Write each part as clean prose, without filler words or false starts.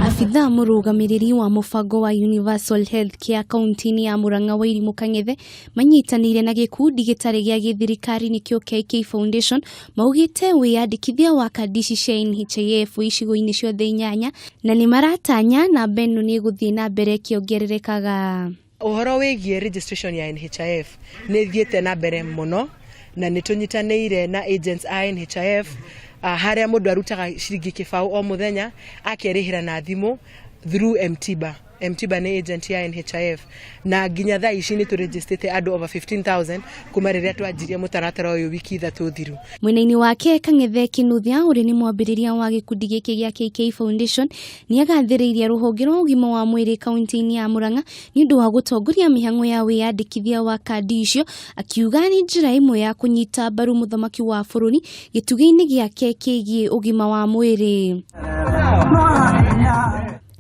Afitha murugamiriri wa mubango wa Universal Healthcare kaunti-ini ya Murang'a Wairimu Kang'ethe manyitanire na gikundi gitari gia githirikari nikio KK Foundation maugite wiyandikithia wa kandi cia NHIF icigo-ini ciothe 8 na ni maratanya na beno ni guthie na mbere kiongererekaga. Uhoro wigie registration ya NHIF ni thiete na mbere muno na nitunyitanire na agents a NHIF haria mundu arutaga ciringi kibao o muthenya akerihira na thimu through Mtiba ni agent ya NHIF na nginya thaa ici ni turegistrate andu over 15,000 kuma riria twanjirie mutaratara uyu wiki ithatu thiru. Mwena-ini wake Kang'ethe Kinuthia uri ni mwambiriria wa gikundi giki gia KK Foundation ni agathiriirie ruhonge rwa ugima wa mwiri kaunti-ini ya Murang'a ni undu wa gutongoria mihango ya wiyandikithia wa kandi icio akiuga ni njira imwe ya kunyita mbaru muthamaki wa bururi gitugi-ini giake kigie ugima wa mwiri.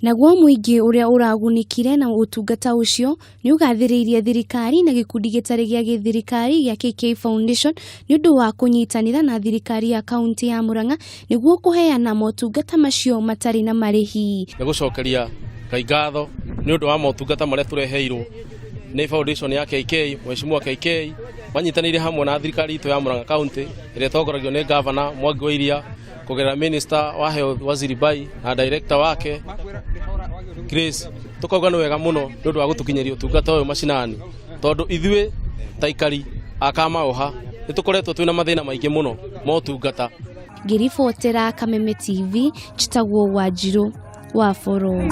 Naguo muingi uria uragunikire na utungata ucio ni ugathiriirie thirikari na gikundi gitari gia githirikari gia KK Foundation ni undu wa kunyitanira na thirikari ya kaunti ya Murang'a niguo kuheana motungata macio matari na marihi. Ni gucokeria ngatho ni undu wa motungata maria tureheirwo ni foundation ya KK Mheshimiwa KK manyitanire hamwe na thirikari itu ya Murang'a County iria tongoragio ni governor Mwangi wa Iria kugerera minister wa health Waziri Bai na director wake Grace. Tukauga ni wega muno ndu wa gutukinyeria utungata uyu macinani tondu ithue taikari akama oha nitukoretwo twina mathina maingi muno motungata. Ngiribotera Kameme TV chitagwo Wanjiru wa Foro.